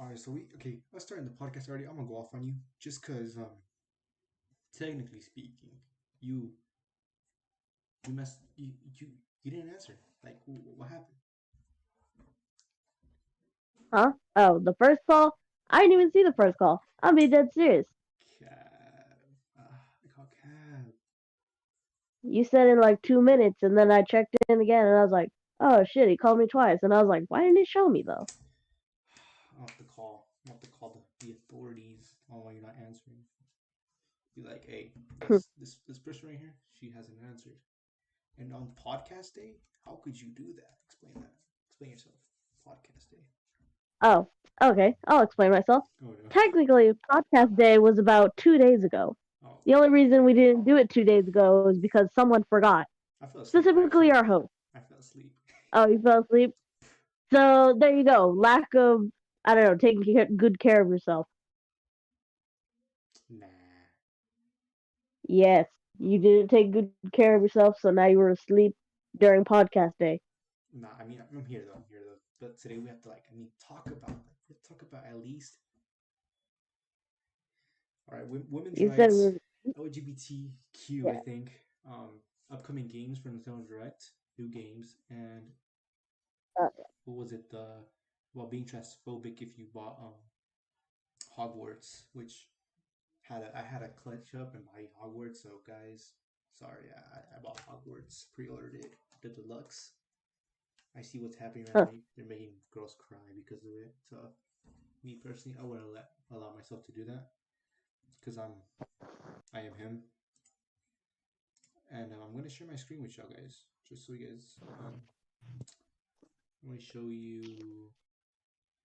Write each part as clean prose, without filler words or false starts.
Alright, let's start in the podcast already. I'm gonna go off on you just because, technically speaking, you you messed you didn't answer. Like, what happened? Huh? Oh, the first call? I didn't even see the first call. I'll be dead serious. Cab. I call cab. You said in like 2 minutes, and then I checked in again, and I was like, oh shit, he called me twice. And I was like, why didn't it show me though? I'll have to call. I'll have to call the authorities on why you're not answering. Be like, hey, this person right here, she hasn't answered. And on podcast day, how could you do that? Explain that. Explain yourself. Podcast day. Oh, okay, I'll explain myself. Oh no. Technically, podcast day was about 2 days ago. Oh, The only reason we didn't do it 2 days ago is because someone forgot, I fell asleep specifically actually. our host. I fell asleep. Oh, you fell asleep? So there you go. Lack of, I don't know, taking good care of yourself. Nah. Yes, you didn't take good care of yourself, so now you were asleep during podcast day. Nah, I mean, I'm here though. I'm here though. But today we have to talk about at least. All right, women's You said we rights, were, LGBTQ. I yeah. think. Upcoming games for Nintendo Direct, new games, and Uh, what was it? Well, being transphobic if you bought Hogwarts, which I had a clutch up and buy Hogwarts. So guys, sorry, I bought Hogwarts, pre-ordered it, the deluxe. I see what's happening huh. right now. They're making girls cry because of it. So me personally, I wouldn't allow myself to do that because I am him, and I'm gonna share my screen with y'all guys just so you guys. I'm gonna show you.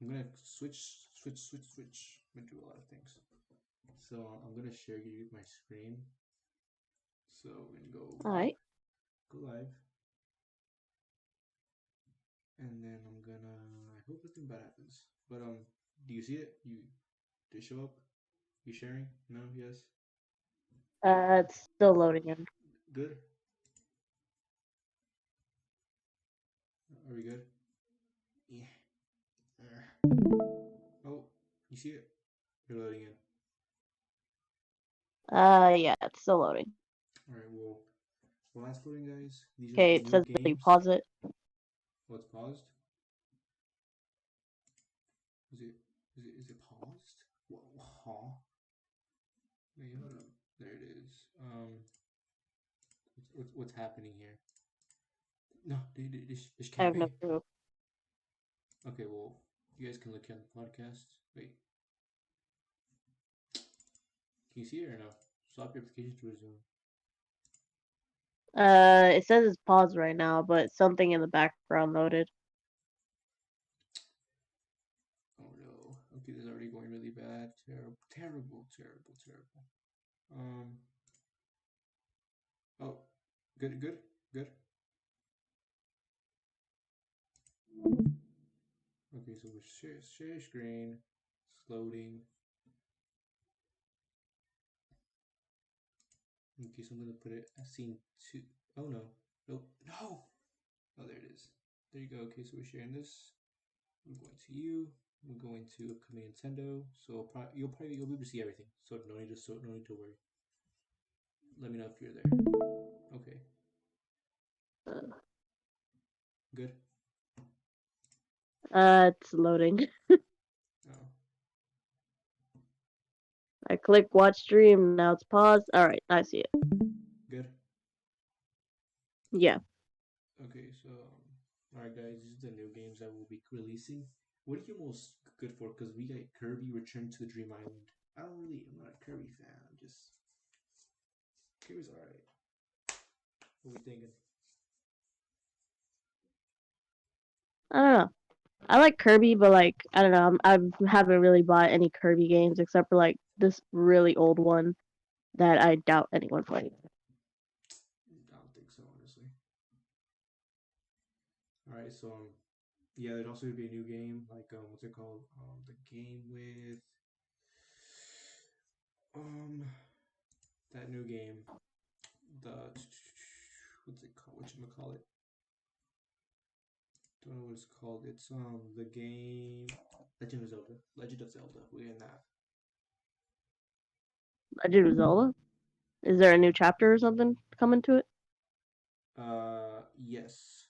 I'm gonna switch. I'm gonna do a lot of things. So I'm gonna share you my screen. So we're gonna All right. go live, and then I'm gonna. I hope nothing bad happens. But do you see it? Did it show up? You sharing? No? Yes? It's still loading in. Good? Are we good? Yeah. Oh, you see it? You're loading in. Yeah, it's still loading. Alright, well, last loading, guys. These are Okay, the it new says that you games. pause it. Oh, it's paused? Is it, is it paused? Whoa, huh? Wait, hold up. There it is. What's happening here? No, this I can't have no be. clue. Okay, well, you guys can look at the podcast. Wait, can you see it or no? Stop your application to resume. It says it's paused right now, but something in the background loaded. Oh no. Okay, this is already going really bad. Terrible. Um. Oh, good. Okay, so we share screen. It's loading. Okay, so I'm gonna put it as scene two. Oh no, nope, no. Oh, there it is. There you go. Okay, so we're sharing this. I'm going to you. I'm going to upcoming Nintendo. So you'll be able to see everything. So no need to worry. Let me know if you're there. Okay, Uh, good. it's loading. Oh, I click watch stream. Now it's paused. All right, I see it. good. Yeah. Okay, so all right, guys, these are the new games that we'll be releasing. What are you most good for? Because we got Kirby Return to the Dream Island. I'm not a Kirby fan. I'm just Kirby's alright. What we thinking? I don't know. I like Kirby, but like I don't know. I haven't really bought any Kirby games except for like this really old one that I doubt anyone played. I don't think so, honestly. All right, so yeah, there'd also be a new game like what's it called? The game with um, that new game, the what's it called? What you call it? Don't know what it's called. It's the game Legend of Zelda. Legend of Zelda. We're in that. Legend of Zelda. Is there a new chapter or something coming to it? Yes.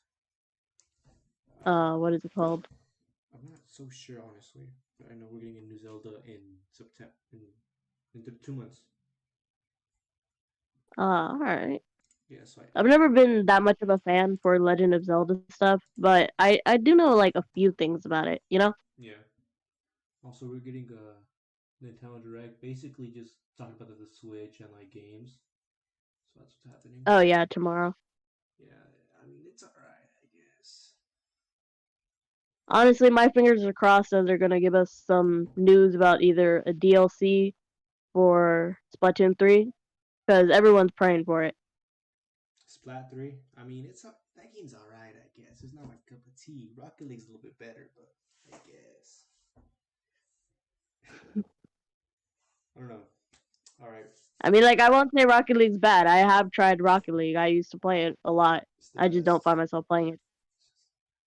What is it called? I'm not so sure, honestly. But I know we're getting a new Zelda in September. In 2 months. All right. Yeah, so I've never been that much of a fan for Legend of Zelda stuff, but I do know like a few things about it. You know? yeah. Also, we're getting a Nintendo Direct, basically just talking about the Switch and like games. So that's what's happening. Oh yeah, tomorrow. Yeah, I mean it's alright, I guess. Honestly, my fingers are crossed that they're gonna give us some news about either a DLC for Splatoon 3, because everyone's praying for it. Splat 3. I mean, that game's alright, I guess. It's not my cup of tea. Rocket League's a little bit better, but I guess. I don't know. Alright. I mean, like I won't say Rocket League's bad. I have tried Rocket League. I used to play it a lot. It's the I just don't best. find myself playing it.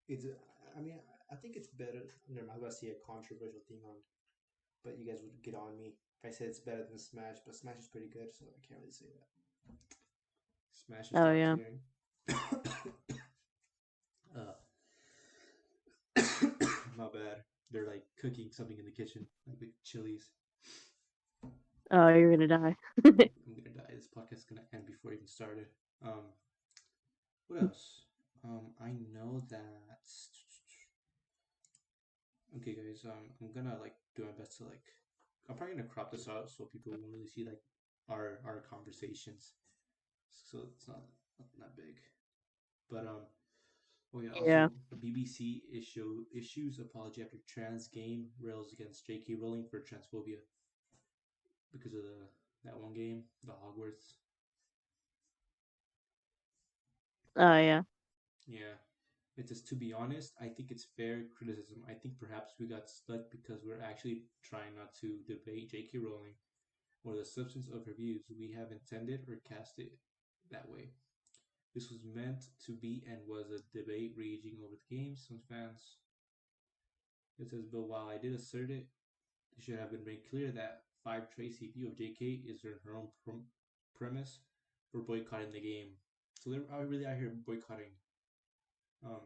It's. I mean, I think it's better. Never mind. I was about to say a controversial thing on, but you guys would get on me if I said it's better than Smash. But Smash is pretty good, so I can't really say that. Smash is Oh top yeah. tier. uh, my bad. They're like cooking something in the kitchen, like with chilies. Oh, you're gonna die. I'm gonna die. This podcast is gonna end before it even started. Um, what else? I know that. Okay, guys. I'm gonna like do my best to like. I'm probably gonna crop this out so people won't really see like our conversations. So it's not big. But oh yeah. Yeah. Also, BBC issues apology after trans game rails against J.K. Rowling for transphobia because of that one game, the Hogwarts. Oh yeah. Yeah. It says, to be honest, I think it's fair criticism. I think perhaps we got stuck because we're actually trying not to debate J.K. Rowling or the substance of her views. We have intended or cast it that way. This was meant to be and was a debate raging over the game. Some fans. It says, but while I did assert it, it should have been made clear that 5 Tracy view of JK is her own premise for boycotting the game. So they're really out here boycotting. What's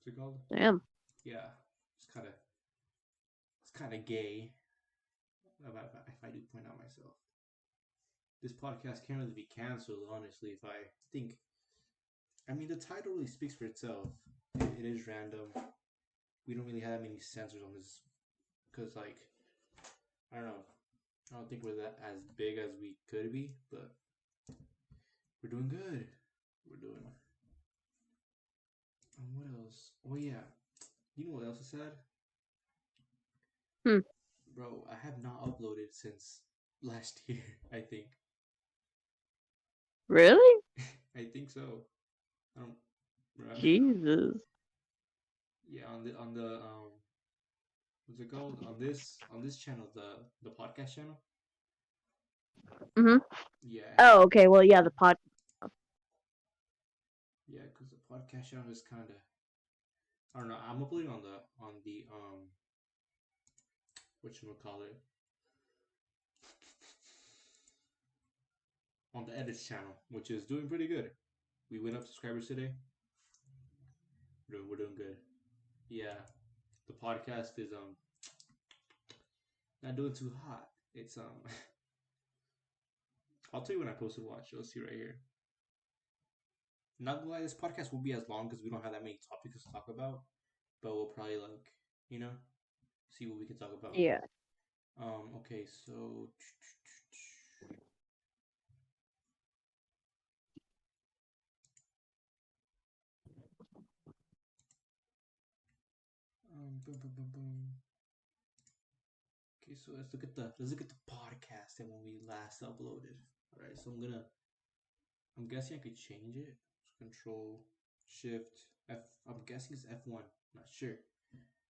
it called? Damn. Yeah, it's kind of gay. If I do point out myself, this podcast can't really be canceled. Honestly, if I think, I mean, the title really speaks for itself. It is random. We don't really have that many censors on this because, like, I don't know. I don't think we're that as big as we could be, but we're doing good. We're doing. What else? Oh yeah, you know what else is sad, Hmm. bro? I have not uploaded since last year. I think. Really? I think so. I don't. Bro. Jesus. Yeah, on the what's it called? On this channel, the podcast channel. Mhm. Yeah, Oh, okay. Well, yeah, the pod. yeah, because the podcast channel is kind of. I don't know. I'm uploading on the what you call it, on the edits channel, which is doing pretty good. We went up subscribers today. We're doing good. Yeah, the podcast is not doing too hot. It's I'll tell you when I posted watch. You'll see right here. Not gonna lie, this podcast will be as long because we don't have that many topics to talk about. But we'll probably like you know see what we can talk about. Yeah. Okay, so boom, boom, boom, boom. Okay, so let's look at the podcast and when we last uploaded. All right, so I'm guessing I could change it. Control Shift F. I'm guessing it's F1. I'm not sure,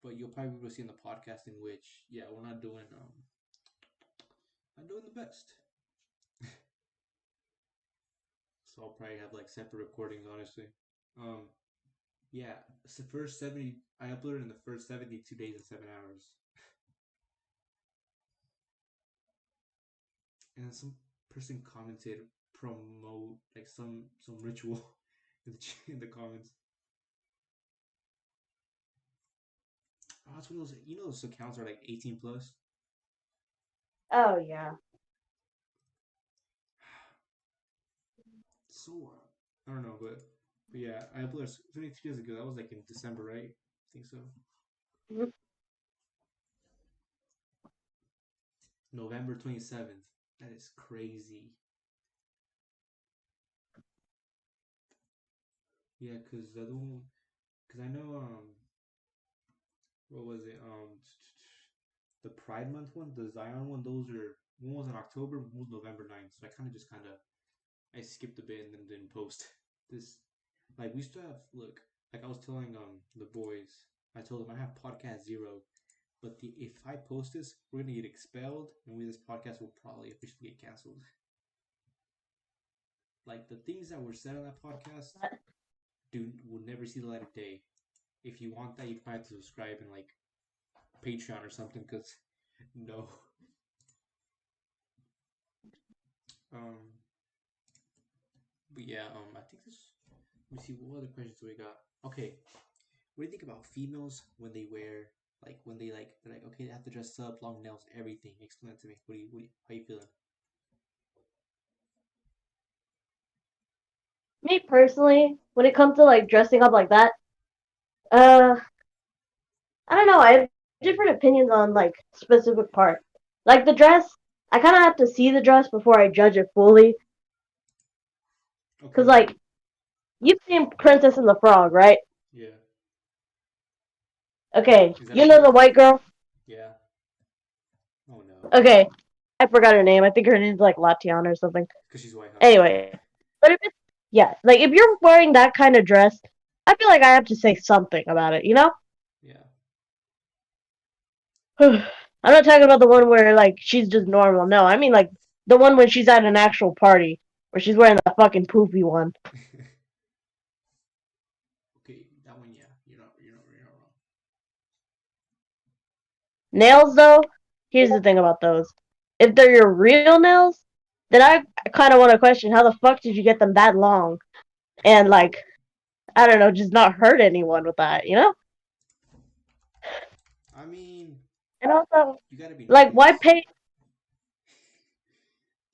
but you'll probably be able to see in the podcast in which we're not doing the best. So I'll probably have like separate recordings, honestly. Um, yeah, it's the first 70. I uploaded in the first 72 days and 7 hours. And then some person commented promote like some ritual in the comments. Oh, it's one of those those accounts are like 18 plus. Oh yeah. So I don't know, but yeah, I uploaded 22 days ago. That was like in December, right? I think so. Mhm. November 27th. That is crazy. Yeah, cause the other one, cause I know what was it the Pride Month one, the Zion one. Those are one was in October, one was November 9th. So I kind of I skipped a bit and then didn't post this. Like we used to have look. Like I was telling the boys, I told them I have podcast zero, but if I post this, we're gonna get expelled, and this podcast will probably officially get canceled. Like the things that were said on that podcast, will never see the light of day. If you want that, you might have to subscribe and like Patreon or something. Cause no, um, but yeah, I think this. Let me see what other questions we got. Okay, what do you think about females when they wear when they they're like okay they have to dress up, long nails, everything? Explain it to me. How you feeling? Me personally, when it comes to like dressing up like that, uh, I don't know. I have different opinions on like specific parts. Like the dress, I kind of have to see the dress before I judge it fully. Cause Okay. like you've seen Princess and the Frog, right? Yeah. Okay, Is that you know okay? the white girl. Yeah. Oh no. Okay, I forgot her name. I think her name's like Latiana or something. Because she's white, huh? Anyway, but if it's yeah, like if you're wearing that kind of dress, I feel like I have to say something about it. You know? Yeah. I'm not talking about the one where like she's just normal. No, I mean like the one when she's at an actual party where she's wearing the fucking poopy one. Okay, that one. Yeah, you're not wrong. Nails though, here's the thing about those. If they're your real nails, then I kind of want to question how the fuck did you get them that long and like I don't know, just not hurt anyone with that, you know? I mean, And also, you gotta be like, why nice. pay?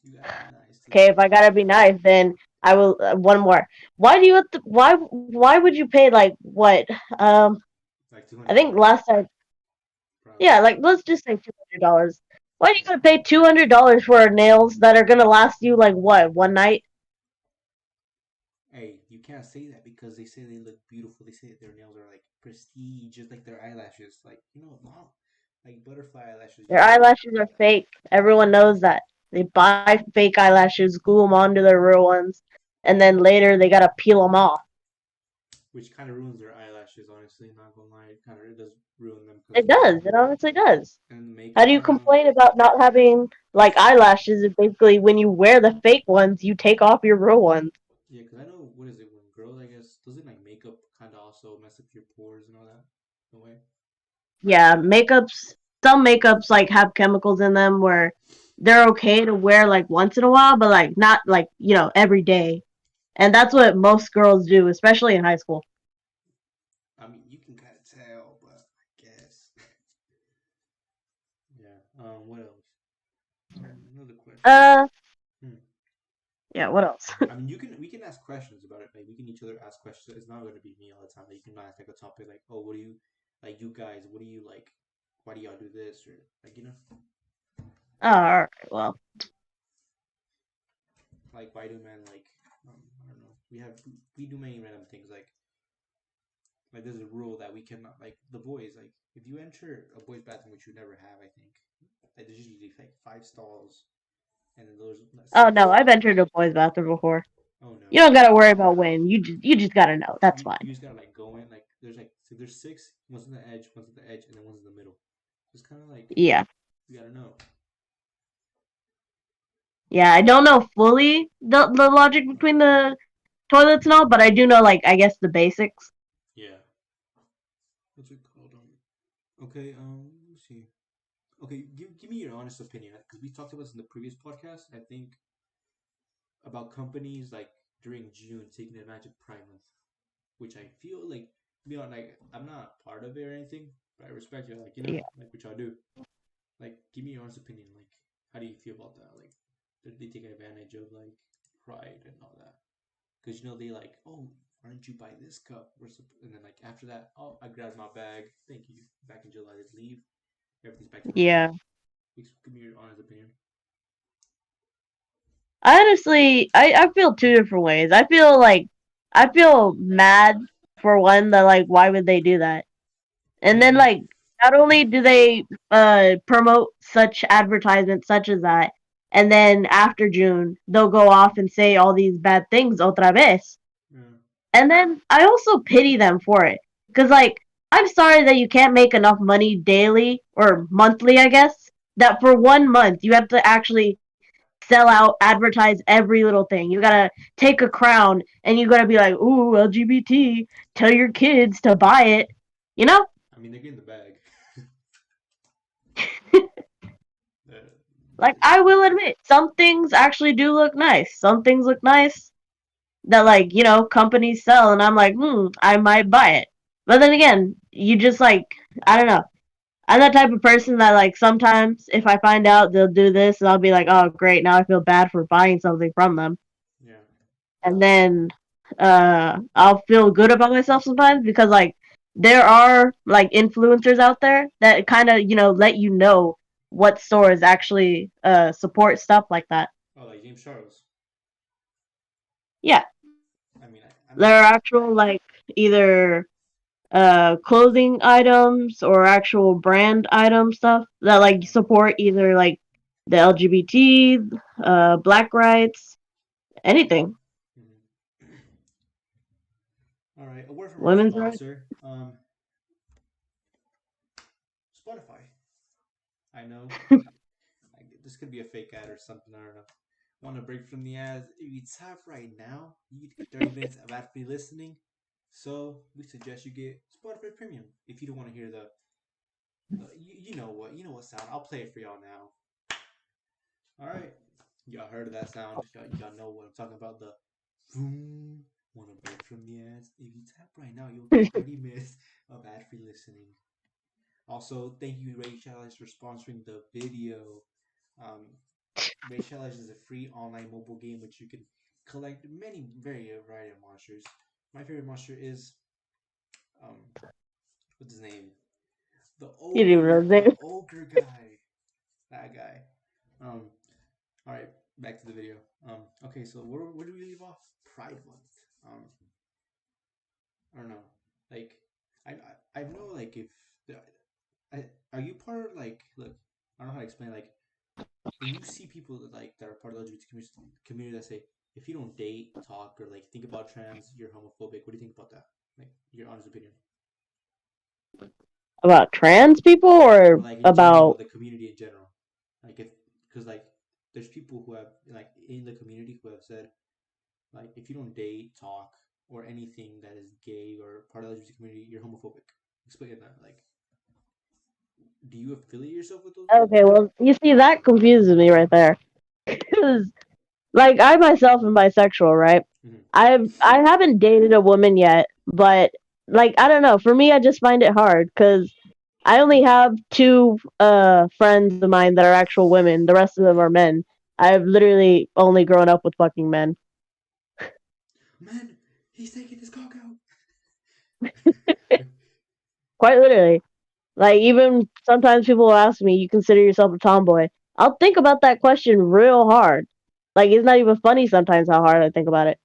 You gotta be nice to Okay, them. if I gotta be nice, then I will. One more. Why do you? Have to, Why would you pay like what? Like two I hundred think dollars, last time. probably. Yeah, like let's just say $200. Why are you gonna pay $200 for nails that are gonna last you like what 1 night? Hey, you can't say that because they say they look beautiful. They say that their nails are like prestige, just like their eyelashes. Like long, like butterfly eyelashes. Their eyelashes are fake. Everyone knows that. They buy fake eyelashes, glue them onto their real ones, and then later they gotta peel them off. Which kind of ruins their eyelashes. Honestly, not gonna lie, it does ruin them because It does. It honestly does. and the How makeup do you on them. complain about not having like eyelashes if basically when you wear the fake ones, you take off your real ones? Yeah, because I know what is it when girls, I guess, doesn't like makeup kind of also mess up your pores and all that? No way. Yeah, some makeups like have chemicals in them where they're okay to wear like once in a while, but like not like, every day. And that's what most girls do, especially in high school. I mean, you can kind of tell, but I guess. Yeah. What else? Another question. Uh, Hmm. yeah, what else? I mean, we can ask questions about it. Like we can each other ask questions. It's not gonna be me all the time. Like you can ask like a topic like, oh, what do you like? You guys, what do you like? Why do y'all do this? Or like Oh, all right, well. like why do men I don't know. We do many random things there's a rule that we cannot like the boys like if you enter a boys bathroom which you never have I think like there's usually like 5 stalls and then those Oh six. no, I've entered a boys' bathroom before. Oh no. You don't gotta worry about when. You just gotta know. That's You fine. just gotta like go in like there's like so there's six, one's on the edge, one's at the edge, and then one's in the middle. Just kind of like Yeah. you gotta know. Yeah, I don't know fully the logic between the toilets and all, but I do know like I guess the basics. Yeah. What's it called? Okay. Let's see. Okay, give me your honest opinion because we talked about this in the previous podcast. I think about companies like during June taking advantage of Prime Month, which I feel like beyond like I'm not part of it or anything, but I respect you. Like Yeah. like which I do. Like, give me your honest opinion. Like, how do you feel about that? Like, did they take advantage of like Pride and all that? Because they like, oh, why don't you buy this cup? And then like after that, oh, I grabbed my bag. Thank you. Back in July, let's leave. Everything's back to normal. Yeah. Give me your honest opinion. Honestly, I feel two different ways. I feel mad for one that like why would they do that? And then Yeah. like not only do they promote such advertisements such as that, and then after June they'll go off and say all these bad things otra vez. Yeah. And then I also pity them for it. Cause like I'm sorry that you can't make enough money daily or monthly, I guess, that for 1 month you have to actually sell out, advertise every little thing. You gotta take a crown and you gotta be like, ooh, LGBT, tell your kids to buy it. You know? I mean, they're getting the bag. uh, Like I will admit, some things actually do look nice. Some things look nice that like, companies sell and I'm like, I might buy it. But then again, you just like I don't know. I'm that type of person that like sometimes if I find out they'll do this, I'll be like, oh great, now I feel bad for buying something from them. yeah. And then I'll feel good about myself sometimes because like there are like influencers out there that kind of let you know what stores actually support stuff like that. Oh, like James Charles. Yeah, I mean, I there mean, are actual like either clothing items or actual brand item stuff that like yeah. support either like the LGBT, black rights, anything, Mhm. All right. A word from our women's rights. sponsor, Spotify. I know this could be a fake ad or something. I don't know. Want to break from the ads? If you tap right now, you get 30 minutes of ad-free listening. So we suggest you get Spotify Premium if you don't want to hear you know what sound. I'll play it for y'all now. All right, y'all heard of that sound? Y'all know what I'm talking about. The boom. Want to break from the ads? If you tap right now, you'll get 30 minutes of ad-free listening. Also, thank you, Ray Challenge, for sponsoring the video. Um, Ray Challenge is a free online mobile game which you can collect many very variety of monsters. My favorite monster is um, what's his name? The You didn't even know ogre, his the name. ogre guy. That guy. Um, all right, back to the video. Okay, so where do we leave off? Pride Month. Um, I don't know. Like, I know like if the, I are you part of like look I don't know how to explain like when you see people that are part of the LGBT community that say if you don't date, talk, or like think about trans, you're homophobic. What do you think about that? Like your honest opinion, About trans people or or like in general, about the community in general. Like if because like there's people who have like in the community who have said like if you don't date, talk, or anything that is gay or part of the LGBT community, you're homophobic. Explain that. Like, do you affiliate yourself with those okay, people? well you see that confuses me right there. 'Cause, like I myself am bisexual, right? Mm-hmm. I haven't dated a woman yet, but like I don't know. For me, I just find it hard because I only have two friends of mine that are actual women. The rest of them are men. I've literally only grown up with fucking men. Man, he's taking his cock out. Quite literally. Like even sometimes people will ask me, "You consider yourself a tomboy?" I'll think about that question real hard. Like it's not even funny sometimes how hard I think about it.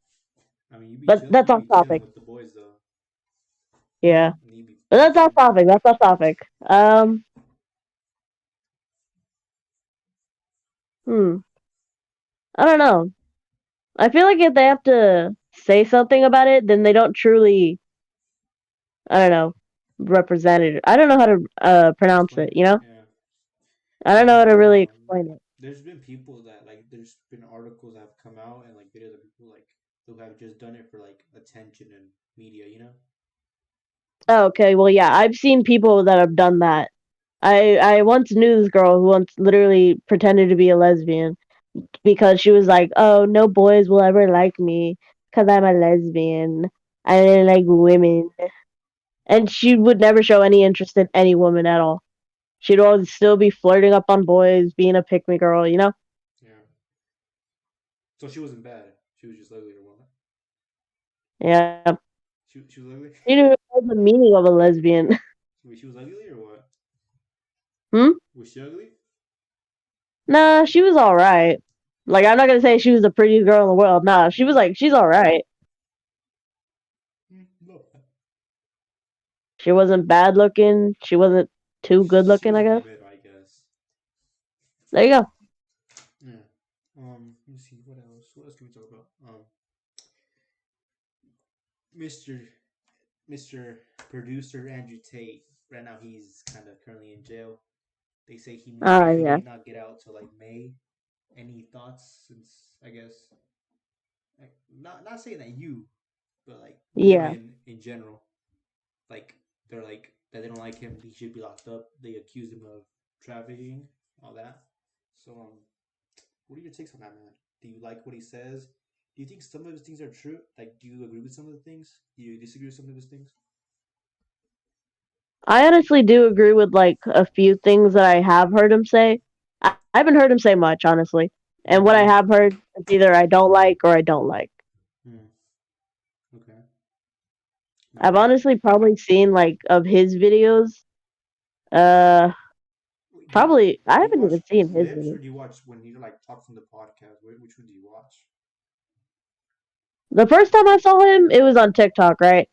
I mean, But that's you off be chilling topic. with the boys though, Yeah. and you be But that's off chilling. topic. That's off topic. Hmm. I don't know. I feel like if they have to say something about it, then they don't truly, I don't know, represent it. I don't know how to pronounce Explain it, it. Yeah, I yeah. don't I know how to know. really explain it. There's been people that like. There's been articles that have come out and like videos of people like who have just done it for like attention and media. You know. Oh, okay, well, yeah, I've seen people that have done that. I once knew this girl who once literally pretended to be a lesbian because she was like, "Oh, no boys will ever like me because I'm a lesbian. I didn't like women," and she would never show any interest in any woman at all. She'd always still be flirting up on boys, being a pick me girl, you know? Yeah. So she wasn't bad. She was just ugly or what? Yeah. She was ugly. She knew the meaning of a lesbian. Wait, she was ugly or what? Hmm? Was she ugly? Nah, she was alright. Like, I'm not gonna say she was the prettiest girl in the world. Nah, she was like, she's alright. No. She wasn't bad looking. She wasn't too good She looking, was I in the guess. middle, I guess. There you go. Yeah. Let me see. What else? What else can we talk about? Mr. Mr. Producer Andrew Tate. Right now, he's kind of currently in jail. They say he Yeah. might not get out till like May. Any thoughts? Since I guess like, not saying that you, but like Yeah. women in general, like they're like that they don't like him. He should be locked up. They accuse him of trafficking, all that. So what are your takes on that, man? Do you like what he says? Do you think some of his things are true? Like, do you agree with some of the things? Do you disagree with some of his things? I honestly do agree with like a few things that I have heard him say. I haven't heard him say much, honestly. And What what do I you? have heard, it's either I don't like or I don't like. Hmm, okay. Like I've what? honestly probably seen like of his videos. Uh, Wait, Probably I do you haven't watch even seen his clips or videos. do you watch when he like talks on the podcast? Which one do you watch? The first time I saw him, it was on TikTok, right?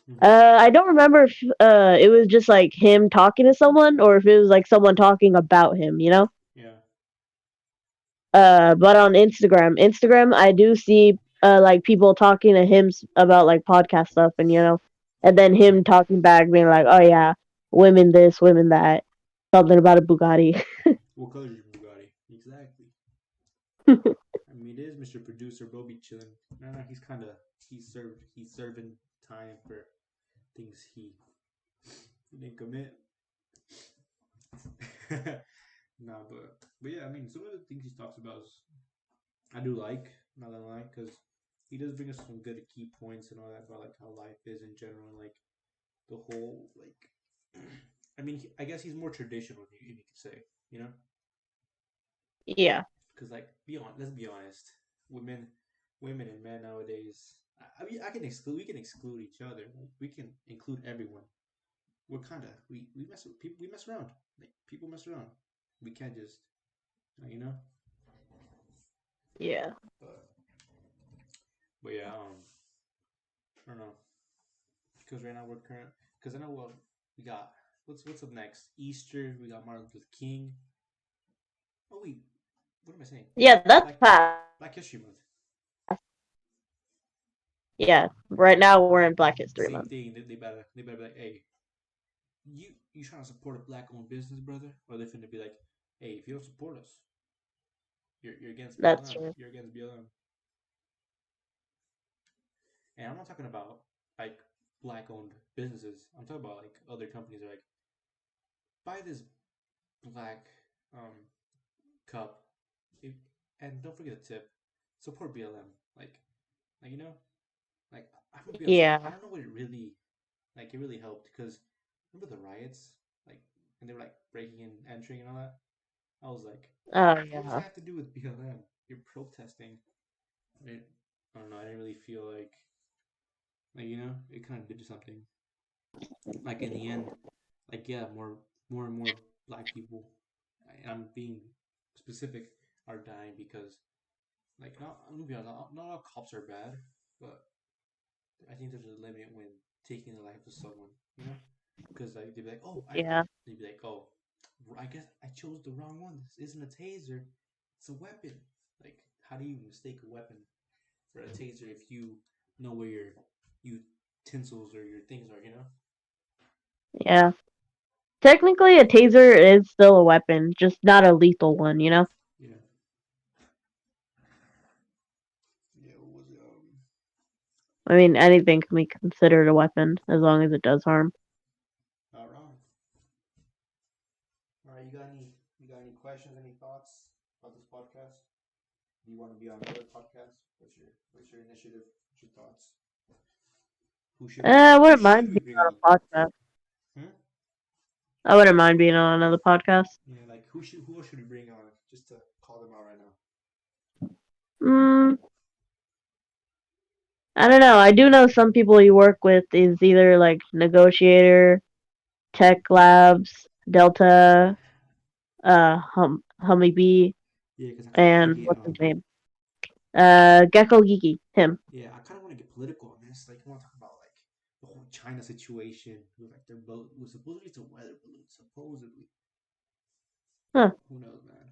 Mm-hmm. I don't remember if it was just like him talking to someone or if it was like someone talking about him, you know? Yeah. But on Instagram, I do see like people talking to him about like podcast stuff, and and then him talking back, being like, "Oh yeah, women this, women that, something about a Bugatti." What color is your Bugatti? Exactly. I mean, it is Mr. Producer, bro. Be chilling. No, he's kind of he's serving time for things he didn't commit. Nah, but yeah, I mean, some of the things he talks about is I do like, not gonna lie, because he does bring us some good key points and all that about like how life is in general, and like the whole like. I mean, I guess he's more traditional, you could say, you know, Yeah, because like be on, let's be honest, women, women and men nowadays. I mean, I can exclude. We can exclude each other. Like, we can include everyone. We're kind of we mess with people. We mess around. Like people mess around. We can't just you know. yeah, But but yeah, I don't know because right now we're current. Because I know what we got. What's up next? Easter. We got Martin Luther King. Oh wait, what am I saying? yeah. That's Black fast. Black History Month. Yeah, right now we're in Black History Same Month. thing. They better be like, hey, you trying to support a black owned business, brother? Or they finna be like, hey, if you don't support us, you're against That's BLM. true. You're against BLM. And I'm not talking about like black owned businesses. I'm talking about like other companies are like, buy this black cup, if, and don't forget the tip. Support BLM. Like you know, like I'm gonna be honest. I Yeah. don't know what it really like. It really helped because remember the riots, like, and they were like breaking and entering and all that. I was like, Oh what does yeah. that have to do with BLM? You're protesting. I don't know. I didn't really feel like it kind of did something. Like in the end, like yeah, more and more black people. I'm being specific are dying because like not I'm gonna be honest, not all cops are bad, but I think there's a limit when taking the life of someone, you know? Because like they'd be like, oh, Yeah. they'd be like, oh, I guess I chose the wrong one. This isn't a taser, it's a weapon. Like, how do you mistake a weapon for a taser if you know where your utensils or your things are, you know? Yeah. Technically, a taser is still a weapon, just not a lethal one. Yeah. Yeah. What was it? I mean, anything can be considered a weapon as long as it does harm. Not wrong. You got any questions, any thoughts about this podcast? Do you want to be on another podcast? What's your initiative? What's your thoughts? I Who wouldn't should mind we being bring on on? a podcast. Hmm? I wouldn't mind being on another podcast. Yeah, like who else should we bring on just to call them out right now? Mm, I don't know. I do know some people you work with is either like Negotiator, Tech Labs, Delta, Hummy B, Yeah, because I kind of want to and get what's his name? Gecko Geeky, him. yeah, I kind of want to get political on this. Like, I want to talk about like the whole China situation. With, like their boat was supposedly it's a weather balloon. Supposedly, Huh. who knows, man?